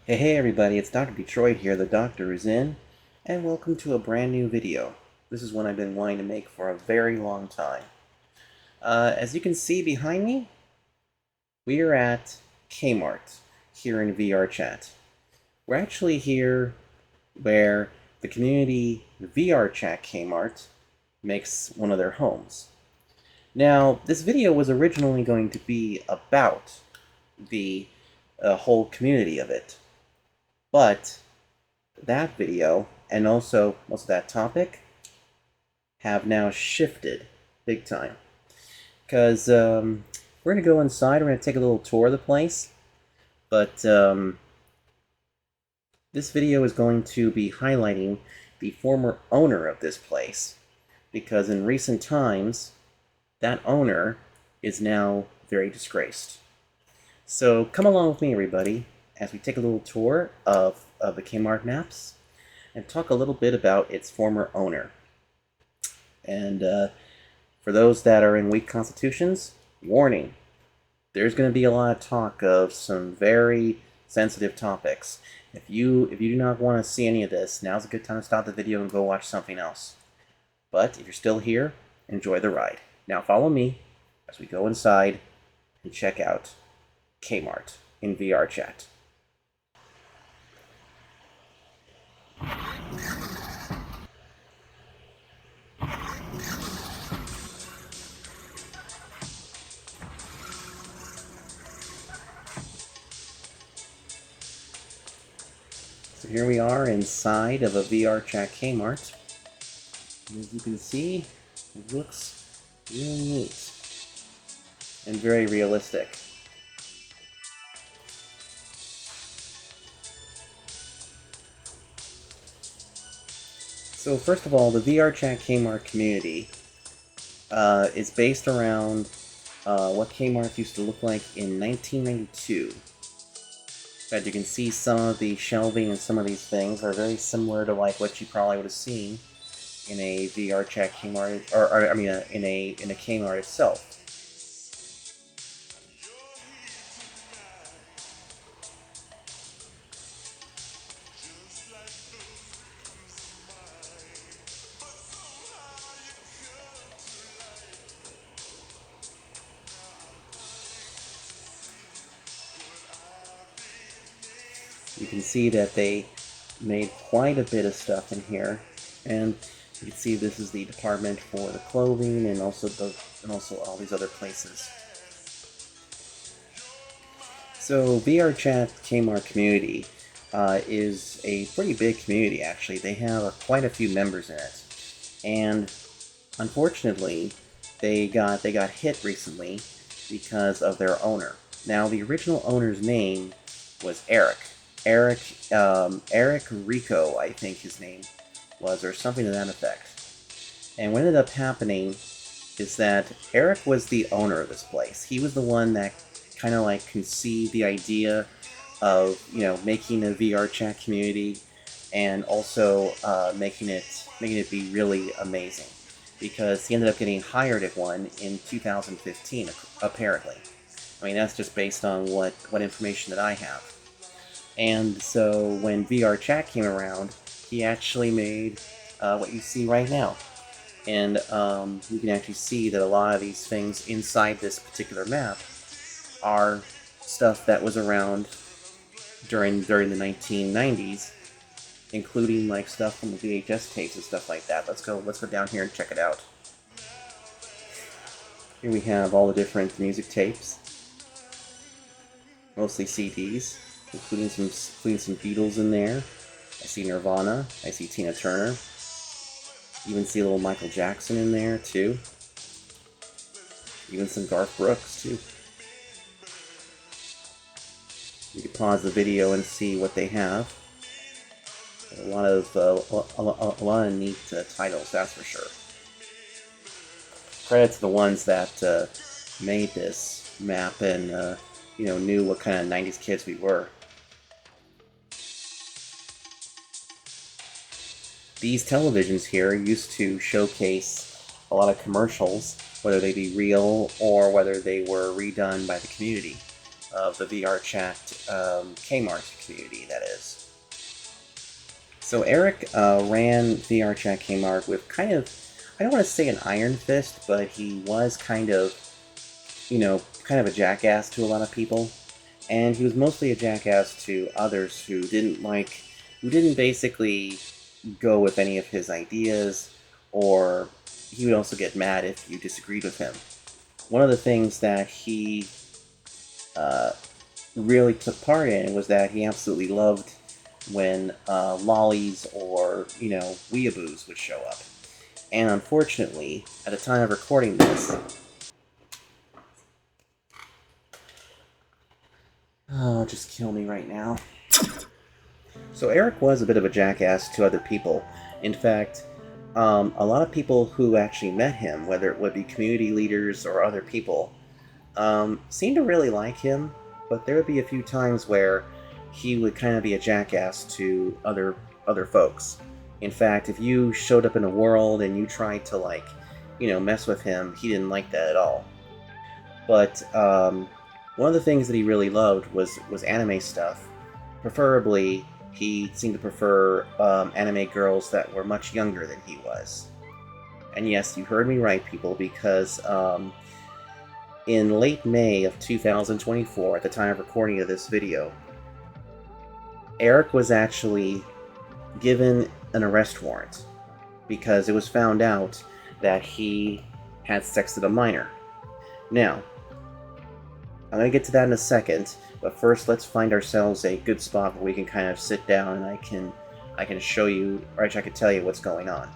Hey everybody, it's Dr. Detroit here, the doctor is in, and welcome to a brand new video. This is one I've been wanting to make for a very long time. As you can see behind me, we are at Kmart here in VRchat. We're actually here where the community VRchat Kmart makes one of their homes. Now, this video was originally going to be about the whole community of it, but that video and also most of that topic have now shifted big time. Because we're going to go inside, we're going to take a little tour of the place, but this video is going to be highlighting the former owner of this place, because in recent times, that owner is now very disgraced. So come along with me, everybody, as we take a little tour of the Kmart maps and talk a little bit about its former owner. And for those that are in weak constitutions, warning, there's going to be a lot of talk of some very sensitive topics. If you do not want to see any of this, now's a good time to stop the video and go watch something else. But if you're still here, enjoy the ride. Now follow me as we go inside and check out Kmart in VRchat. So here we are inside of a VRchat Kmart. As you can see, it looks really neat and very realistic. So first of all, the VRchat Kmart community is based around what Kmart used to look like in 1992. As you can see, some of the shelving and some of these things are very similar to like what you probably would have seen in a VRchat Kmart, or I mean, in a Kmart itself. You can see that they made quite a bit of stuff in here, and you can see this is the department for the clothing and also all these other places. So VRchat Kmart community is a pretty big community actually. They have quite a few members in it, and unfortunately, they got hit recently because of their owner. Now the original owner's name was Eric. Eric Rico, I think his name was, or something to that effect. And what ended up happening is that Eric was the owner of this place. He was the one that kind of like conceived the idea of, you know, making a VRchat community and also making it be really amazing, because he ended up getting hired at one in 2015, apparently. I mean, that's just based on what information that I have. And so when VRchat came around, he actually made what you see right now. And you can actually see that a lot of these things inside this particular map are stuff that was around during the 1990s, including like stuff from the VHS tapes and stuff like that. Let's go down here and check it out. Here we have all the different music tapes, mostly CDs, including some Beatles in there. I see Nirvana. I see Tina Turner. Even see a little Michael Jackson in there too. Even some Garth Brooks too. You can pause the video and see what they have. A lot of neat titles, that's for sure. Credit to the ones that made this map and knew what kind of 90s kids we were. These televisions here used to showcase a lot of commercials, whether they be real or whether they were redone by the community. of the VRchat Kmart community, that is. So Eric ran VRchat Kmart with kind of, I don't want to say an iron fist, but he was kind of, kind of a jackass to a lot of people. And he was mostly a jackass to others who didn't basically go with any of his ideas, or he would also get mad if you disagreed with him. One of the things that he uh, really took part in was that he absolutely loved when lollies or, weeaboos would show up. And unfortunately, at the time of recording this, oh, just kill me right now. So Eric was a bit of a jackass to other people. In fact, a lot of people who actually met him, whether it would be community leaders or other people, seemed to really like him, but there would be a few times where he would kind of be a jackass to other folks. In fact, if you showed up in a world and you tried to mess with him, he didn't like that at all. But one of the things that he really loved was anime stuff. Preferably, he seemed to prefer anime girls that were much younger than he was. And yes, you heard me right, people, because in late May of 2024, at the time of recording of this video, Eric was actually given an arrest warrant because it was found out that he had sex with a minor. Now, I'm going to get to that in a second, but first let's find ourselves a good spot where we can kind of sit down and I can show you, or actually I can tell you what's going on.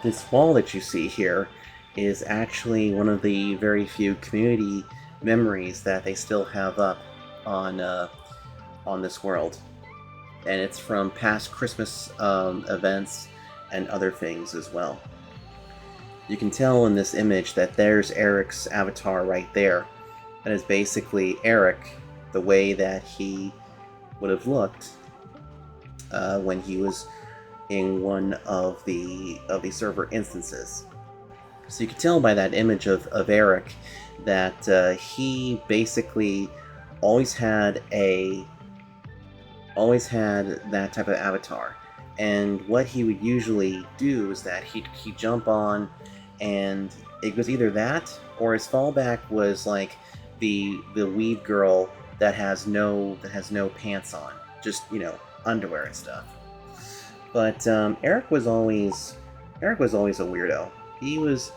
This wall that you see here is actually one of the very few community memories that they still have up on this world. And it's from past Christmas events and other things as well. You can tell in this image that there's Eric's avatar right there. That is basically Eric, the way that he would have looked when he was in one of the server instances. So you can tell by that image of Eric that he basically always had that type of avatar. And what he would usually do is that he'd jump on, and it was either that or his fallback was like the weeb girl that has no pants on, just underwear and stuff. But Eric was always a weirdo. He was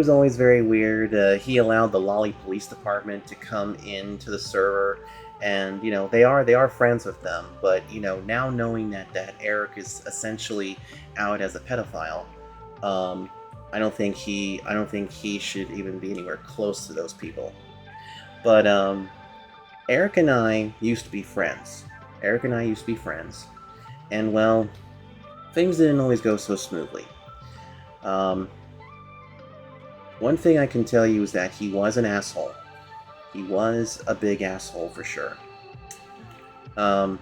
always very weird. He allowed the Lolly Police Department to come into the server, and they are friends with them. But now knowing that Eric is essentially out as a pedophile, I don't think he should even be anywhere close to those people. But Eric and I used to be friends. And well, things didn't always go so smoothly. One thing I can tell you is that he was an asshole. He was a big asshole for sure. Now,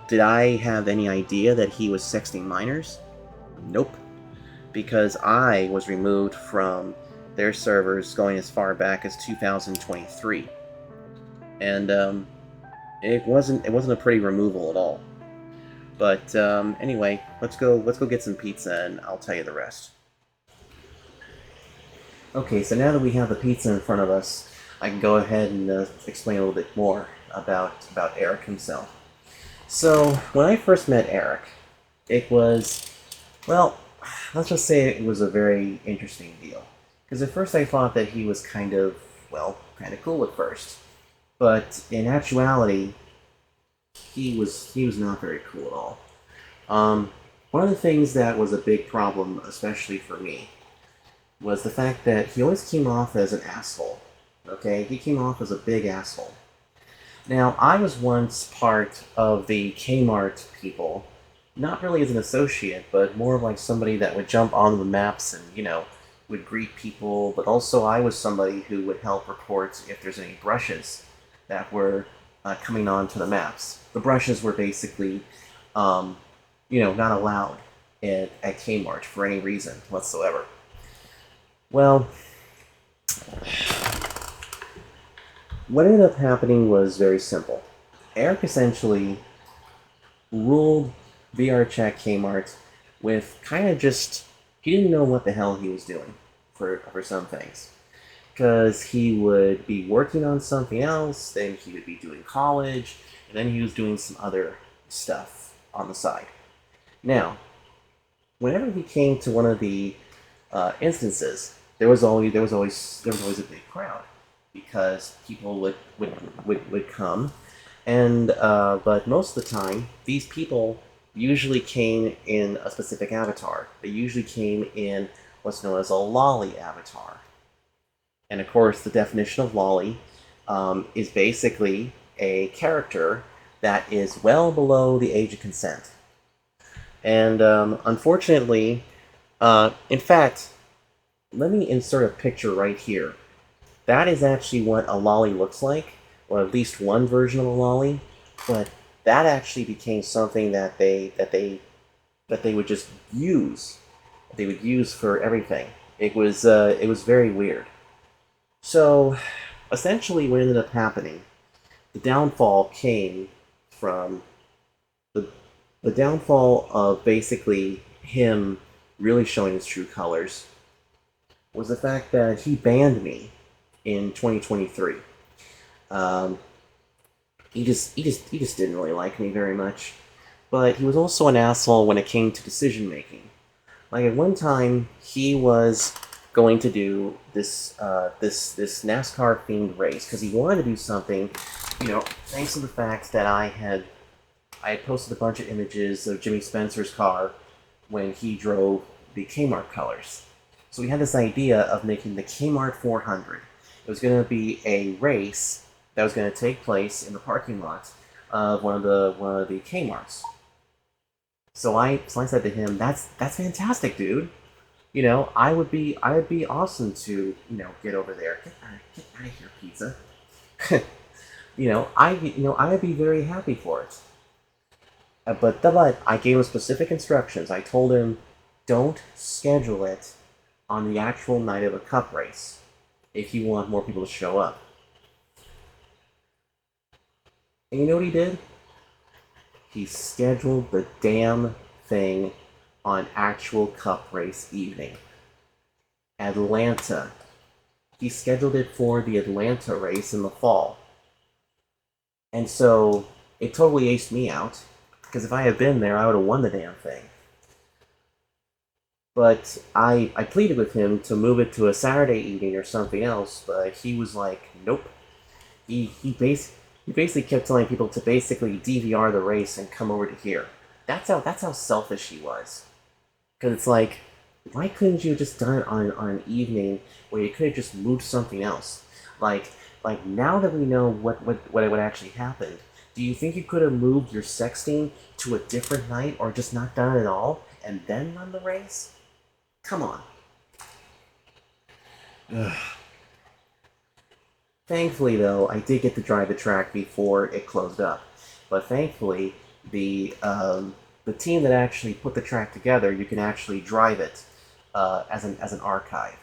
did I have any idea that he was sexting minors? Nope. Because I was removed from their servers going as far back as 2023. And it wasn't a pretty removal at all. But anyway, let's go get some pizza and I'll tell you the rest. Okay, so now that we have the pizza in front of us, I can go ahead and explain a little bit more about Eric himself. So, when I first met Eric, it was, well, let's just say it was a very interesting deal. Because at first I thought that he was kind of cool at first. But in actuality, he was not very cool at all. One of the things that was a big problem, especially for me, was the fact that he always came off as an asshole. Okay? He came off as a big asshole. Now, I was once part of the Kmart people, not really as an associate, but more like somebody that would jump on the maps and, would greet people, but also I was somebody who would help report if there's any brushes that were coming onto the maps. The brushes were basically, not allowed at Kmart for any reason whatsoever. Well, What ended up happening was very simple. Eric essentially ruled VRchat Kmart with kind of just, he didn't know what the hell he was doing for some things. Because he would be working on something else, then he would be doing college, and then he was doing some other stuff on the side. Now, whenever he came to one of the instances, there was always a big crowd because people would come, and but most of the time, these people usually came in a specific avatar. They usually came in what's known as a lolly avatar, and of course, the definition of lolly is basically a character that is well below the age of consent. And unfortunately, in fact, let me insert a picture right here. That is actually what a lolly looks like, or at least one version of a lolly. But that actually became something that they would just use. They would use for everything. It was very weird. So essentially, what ended up happening, the downfall came from the the downfall of basically him really showing his true colors was the fact that he banned me in 2023. Um, he just didn't really like me very much, but he was also an asshole when it came to decision making. Like at one time, he was going to do this NASCAR themed race because he wanted to do something, thanks to the fact that I had posted a bunch of images of Jimmy Spencer's car when he drove the Kmart colors. So we had this idea of making the Kmart 400. It was going to be a race that was going to take place in the parking lot of one of the Kmarts. So I said to him, "That's fantastic, dude. I would be awesome to get over there. Get out of here, pizza. I would be very happy for it." But I gave him specific instructions. I told him, don't schedule it on the actual night of a cup race if you want more people to show up. And you know what he did? He scheduled the damn thing on actual cup race evening. Atlanta. He scheduled it for the Atlanta race in the fall. And so it totally aced me out, because if I had been there, I would have won the damn thing. But I pleaded with him to move it to a Saturday evening or something else, but he was like, nope. He basically kept telling people to basically DVR the race and come over to here. That's how selfish he was. Because it's like, why couldn't you have just done it on an evening where you could have just moved something else? Like now that we know what actually happened, do you think you could have moved your sexting to a different night or just not done it at all and then run the race? Come on. Ugh. Thankfully, though, I did get to drive the track before it closed up. But thankfully, the team that actually put the track together, you can actually drive it as an archive.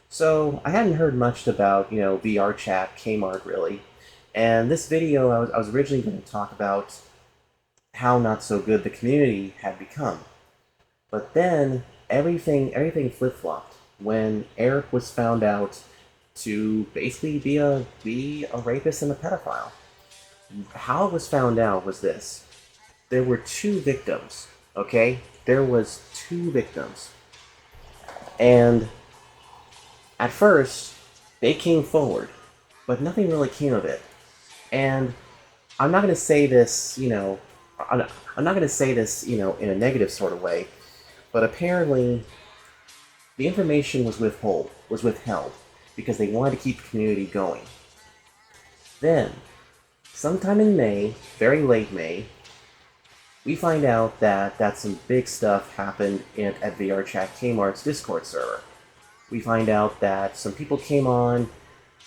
So I hadn't heard much about VRchat Kmart really, and this video I was originally going to talk about how not so good the community had become, but then everything flip flopped when Eric was found out to basically be a rapist and a pedophile. How it was found out was this: there were two victims. Okay, there was two victims, and at first, they came forward, but nothing really came of it. And I'm not going to say this, I'm not going to say this, in a negative sort of way, but apparently the information was withheld because they wanted to keep the community going. Then, sometime in May, very late May, we find out that some big stuff happened at VRchat Kmart's Discord server. We find out that some people came on.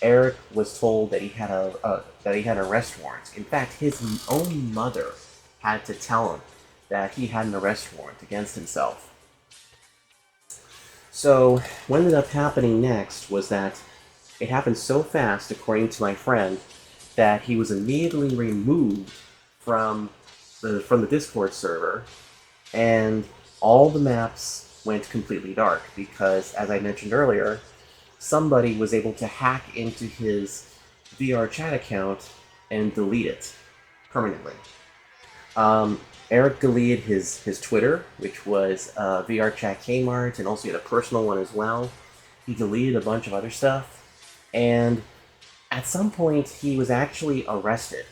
Eric was told that he had an arrest warrant. In fact, his own mother had to tell him that he had an arrest warrant against himself. So what ended up happening next was that It happened so fast, according to my friend, that he was immediately removed from the Discord server, and all the maps went completely dark because, as I mentioned earlier, somebody was able to hack into his VRchat account and delete it permanently. Um, Eric deleted his Twitter, which was VRchat Kmart, and also he had a personal one as well. He deleted a bunch of other stuff, and at some point he was actually arrested.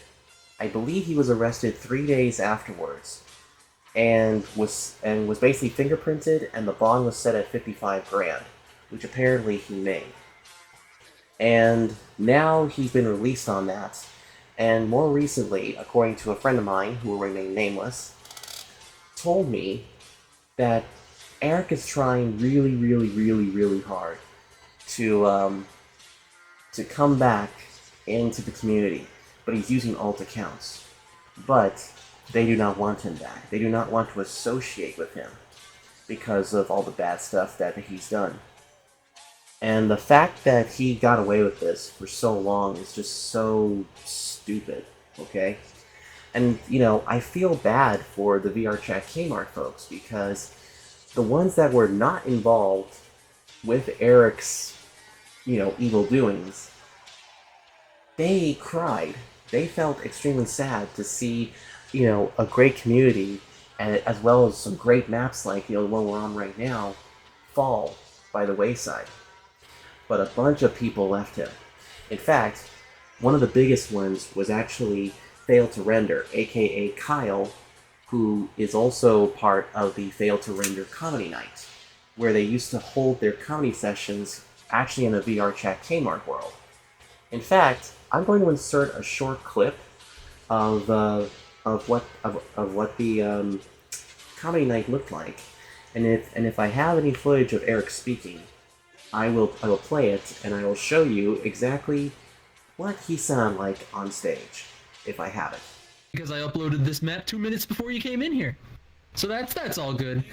I believe he was arrested 3 days afterwards, and was basically fingerprinted, and the bond was set at 55 grand, which apparently he made. And now he's been released on that. And more recently, according to a friend of mine who will remain nameless, told me that Eric is trying really, really, really, really hard to come back into the community, but he's using alt accounts. But they do not want him back. They do not want to associate with him because of all the bad stuff that he's done. And the fact that he got away with this for so long is just so stupid, okay? And, I feel bad for the VRchat Kmart folks because the ones that were not involved with Eric's, evil doings, they cried. They felt extremely sad to see, a great community, and as well as some great maps like, the one we're on right now, fall by the wayside. But a bunch of people left him. In fact, one of the biggest ones was actually Fail to Render, aka Kyle, who is also part of the Fail to Render Comedy Night, where they used to hold their comedy sessions actually in the VRchat Kmart world. In fact, I'm going to insert a short clip of what the comedy night looked like, and if I have any footage of Eric speaking, I will play it, and I will show you exactly what he sounded like on stage, if I have it. Because I uploaded this map 2 minutes before you came in here. So that's all good.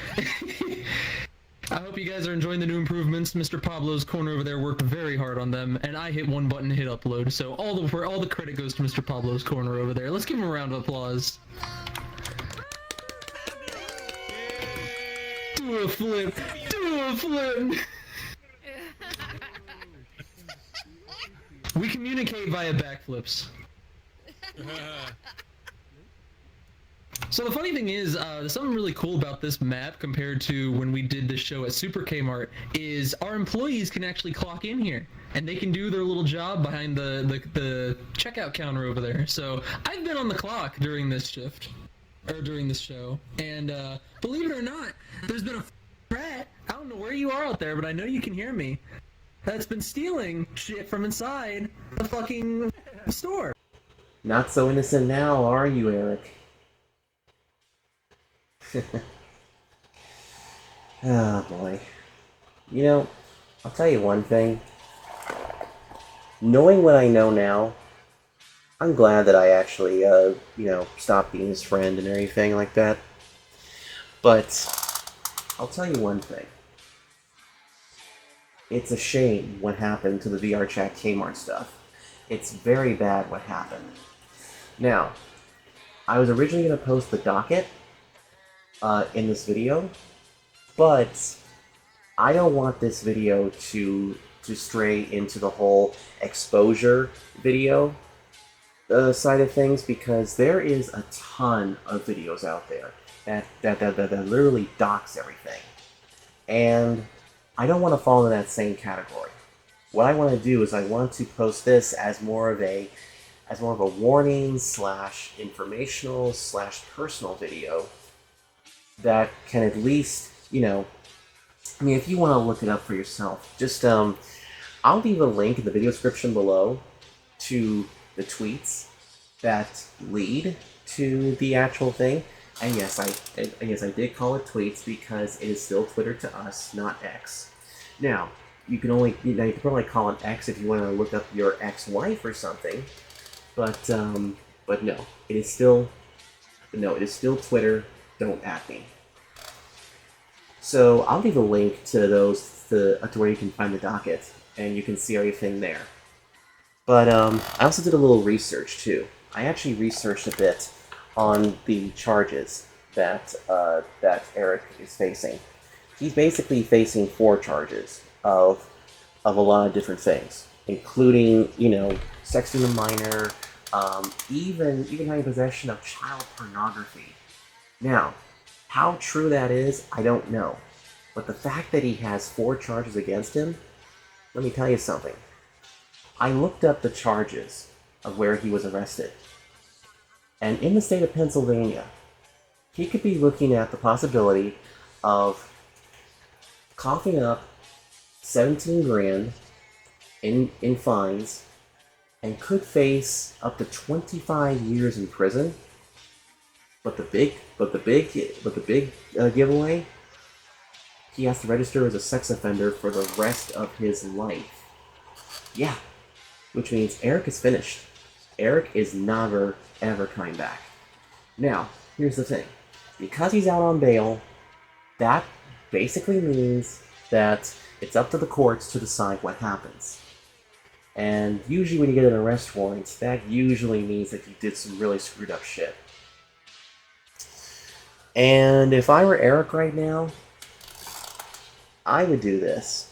I hope you guys are enjoying the new improvements. Mr. Pablo's corner over there worked very hard on them, and I hit one button to hit upload. So all the credit goes to Mr. Pablo's corner over there. Let's give him a round of applause. Do a flip. Do a flip. We communicate via backflips. So the funny thing is, something really cool about this map compared to when we did the show at Super Kmart is our employees can actually clock in here, and they can do their little job behind the checkout counter over there. So I've been on the clock during this shift, or during this show, and believe it or not, there's been a rat, I don't know where you are out there, but I know you can hear me, that's been stealing shit from inside the fucking store. Not so innocent now, are you, Eric? Oh boy. I'll tell you one thing. Knowing what I know now, I'm glad that I actually, stopped being his friend and everything like that. But I'll tell you one thing. It's a shame what happened to the VRchat Kmart stuff. It's very bad what happened. Now, I was originally going to post the docket in this video, but I don't want this video to stray into the whole exposure video side of things, because there is a ton of videos out there that literally dox everything, and I don't want to fall in that same category. What I want to do is I want to post this as more of a warning / informational / personal video that can at least, if you want to look it up for yourself, just I'll leave a link in the video description below to the tweets that lead to the actual thing. And yes, I did call it tweets because it is still Twitter to us, not X. Now, you can probably call it X if you want to look up your ex-wife or something, but no, it is still Twitter. Don't at me. So I'll leave a link to those to where you can find the docket and you can see everything there. But I also did a little research too. I actually researched a bit on the charges that Eric is facing. He's basically facing 4 charges of a lot of different things, including sexting a minor, even having possession of child pornography. Now, how true that is, I don't know. But the fact that he has 4 charges against him, let me tell you something. I looked up the charges of where he was arrested. And in the state of Pennsylvania, he could be looking at the possibility of coughing up 17 grand in fines and could face up to 25 years in prison. But the big giveaway, he has to register as a sex offender for the rest of his life. Yeah, which means Eric is finished. Eric is never, ever coming back. Now, here's the thing. Because he's out on bail, that basically means that it's up to the courts to decide what happens. And usually when you get an arrest warrant, that usually means that you did some really screwed up shit. And if I were Eric right now, I would do this.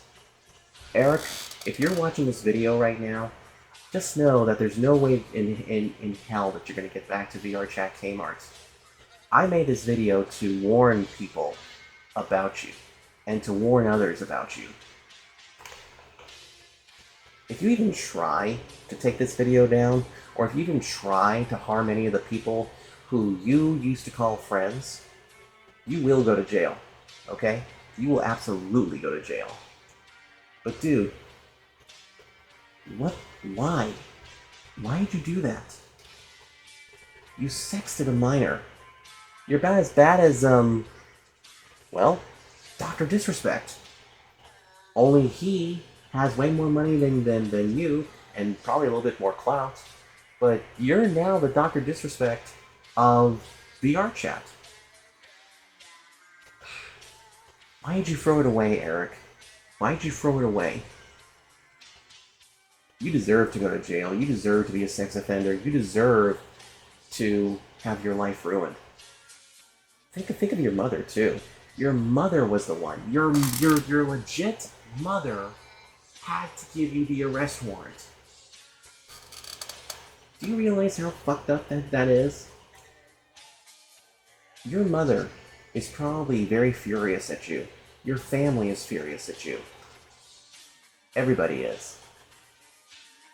Eric, if you're watching this video right now, just know that there's no way in hell that you're going to get back to VRchat Kmart. I made this video to warn people about you, and to warn others about you. If you even try to take this video down, or if you even try to harm any of the people who you used to call friends, you will go to jail, okay? You will absolutely go to jail. But dude, why? Why did you do that? You sexted a minor. You're about as bad as, well, Dr. Disrespect. Only he has way more money than you, and probably a little bit more clout. But you're now the Dr. Disrespect of VRchat. Why did you throw it away, Eric? Why did you throw it away? You deserve to go to jail. You deserve to be a sex offender. You deserve to have your life ruined. Think of your mother too. Your mother was the one. Your legit mother had to give you the arrest warrant. Do you realize how fucked up that is? Your mother is probably very furious at you. Your family is furious at you. Everybody is.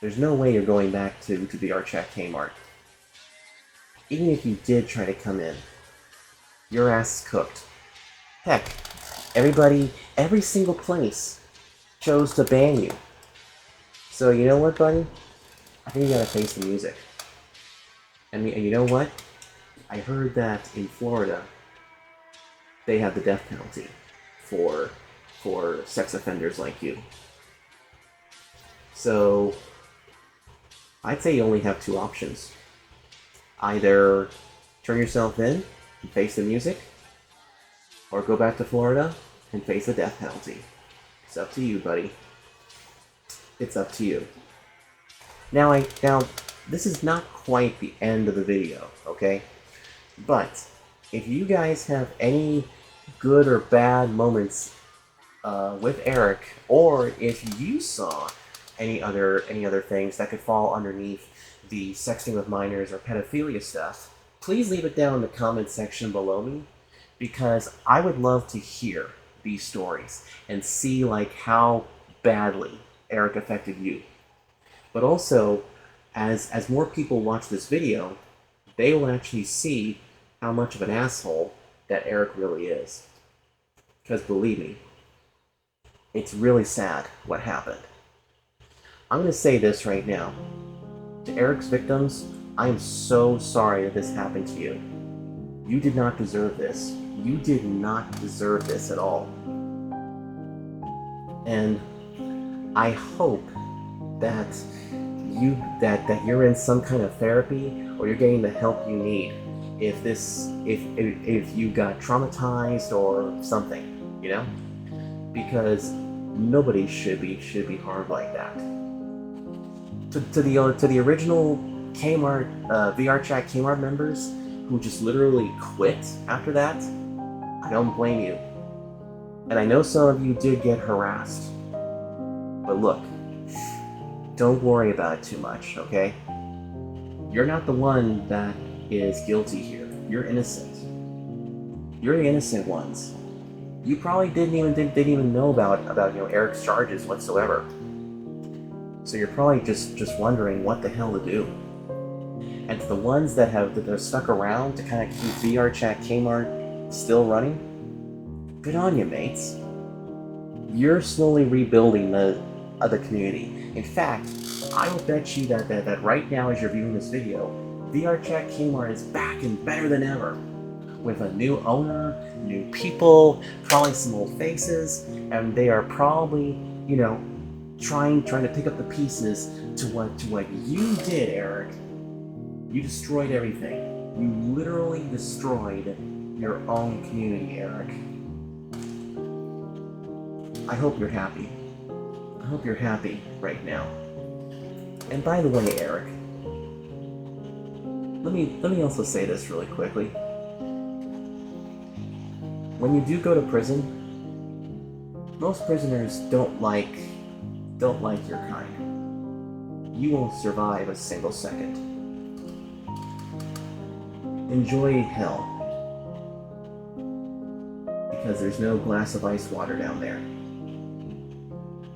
There's no way you're going back to the VRchat Kmart. Even if you did try to come in, your ass is cooked. Heck, every single place chose to ban you. So you know what, buddy? I think you gotta face the music. And you know what? I heard that in Florida, they have the death penalty for sex offenders like you. So I'd say you only have 2 options. Either turn yourself in and face the music, or go back to Florida and face the death penalty. It's up to you, buddy. It's up to you. Now this is not quite the end of the video, okay? But if you guys have any good or bad moments with Eric, or if you saw any other things that could fall underneath the sexting with minors or pedophilia stuff, please leave it down in the comment section below me, because I would love to hear these stories and see like how badly Eric affected you. But also, as more people watch this video, they will actually see how much of an asshole that Eric really is. Because believe me, it's really sad what happened. I'm going to say this right now. To Eric's victims, I am so sorry that this happened to you. You did not deserve this. You did not deserve this at all. And I hope that you're in some kind of therapy, or you're getting the help you need if you got traumatized or something, you know? Because Nobody should be harmed like that. To the original Kmart VRchat Kmart members who just literally quit after that, I don't blame you. And I know some of you did get harassed, but look, don't worry about it too much, okay? You're not the one that is guilty here. You're innocent. You're the innocent ones. You probably didn't even know about Eric's charges whatsoever. So you're probably just wondering what the hell to do. And to the ones that are stuck around to kind of keep VRchat Kmart still running, good on you, mates. You're slowly rebuilding the community. In fact, I will bet you that right now as you're viewing this video, VRchat Kmart is back and better than ever. With a new owner, new people, probably some old faces, and they are probably, trying to pick up the pieces to what you did, Eric. You destroyed everything. You literally destroyed your own community, Eric. I hope you're happy. I hope you're happy right now. And by the way, Eric, let me also say this really quickly. When you do go to prison, most prisoners don't like your kind. You won't survive a single second. Enjoy hell. Because there's no glass of ice water down there.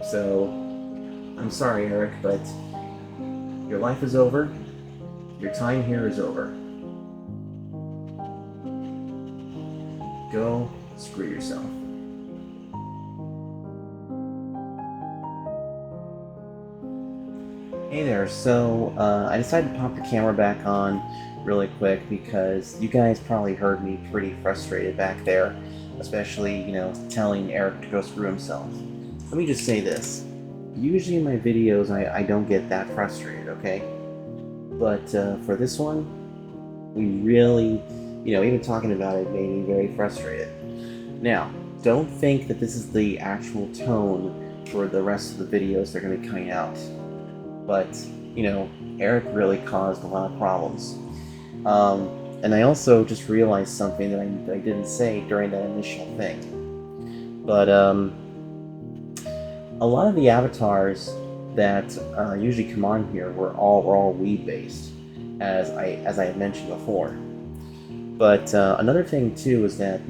So, I'm sorry, Eric, but your life is over. Your time here is over. Go screw yourself. Hey there, so I decided to pop the camera back on really quick because you guys probably heard me pretty frustrated back there, especially, telling Eric to go screw himself. Let me just say this. Usually in my videos I don't get that frustrated, okay? But for this one, we really, even talking about it made me very frustrated. Now, don't think that this is the actual tone for the rest of the videos that are going to be coming out. But, Eric really caused a lot of problems. And I also just realized something that I didn't say during that initial thing. But, a lot of the avatars that usually come on here were all weed-based, as I had mentioned before. But another thing too is that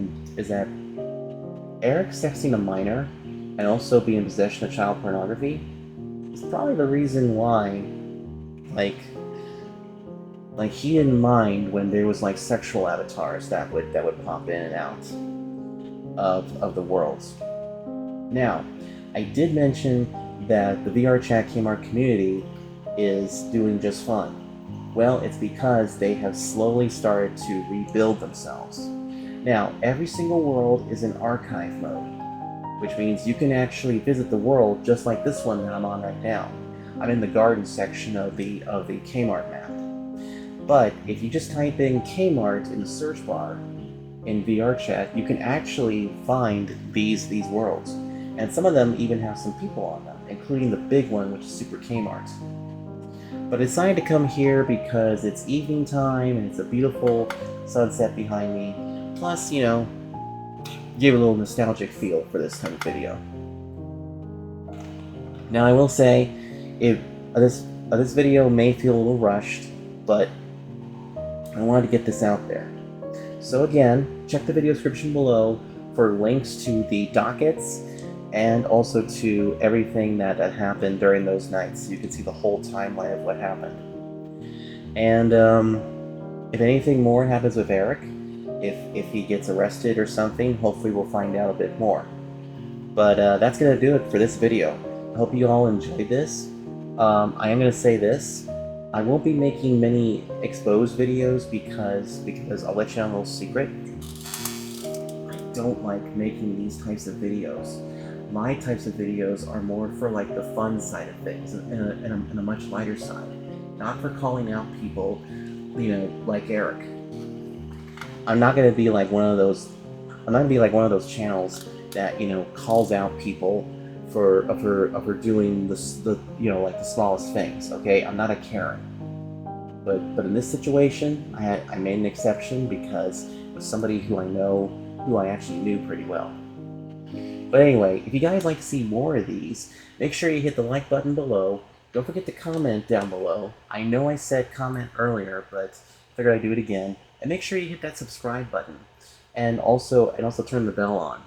Eric sexting a minor and also being in possession of child pornography is probably the reason why, like he didn't mind when there was sexual avatars that would pop in and out of the worlds. Now, I did mention that the VRchat Kmart community is doing just fine. Well, it's because they have slowly started to rebuild themselves. Now, every single world is in archive mode, which means you can actually visit the world just like this one that I'm on right now. I'm in the garden section of the Kmart map. But if you just type in Kmart in the search bar in VRchat, you can actually find these worlds. And some of them even have some people on them, including the big one, which is Super Kmart. But I decided to come here because it's evening time and it's a beautiful sunset behind me. Plus, give a little nostalgic feel for this kind of video. Now, I will say, this video may feel a little rushed, but I wanted to get this out there. So again, check the video description below for links to the dockets and also to everything that happened during those nights, so you can see the whole timeline of what happened. And if anything more happens with Eric, if he gets arrested or something, hopefully we'll find out a bit more. But that's going to do it for this video. I hope you all enjoyed this. I am going to say this. I won't be making many exposed videos because I'll let you know a little secret. I don't like making these types of videos. My types of videos are more for the fun side of things and a much lighter side. Not for calling out people, like Eric. I'm not gonna be like one of those channels that, calls out people for doing the like the smallest things. Okay, I'm not a Karen, but in this situation, I made an exception because it was somebody who I actually knew pretty well. But anyway, if you guys like to see more of these, make sure you hit the like button below. Don't forget to comment down below. I know I said comment earlier, but I figured I'd do it again. And make sure you hit that subscribe button, and also turn the bell on.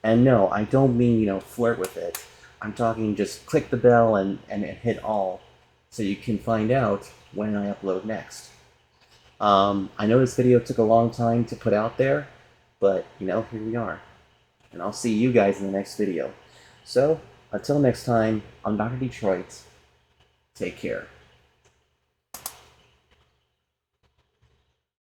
And no, I don't mean, flirt with it. I'm talking just click the bell and hit all so you can find out when I upload next. I know this video took a long time to put out there, but, here we are. And I'll see you guys in the next video. So, until next time, I'm Dr. Detroit. Take care.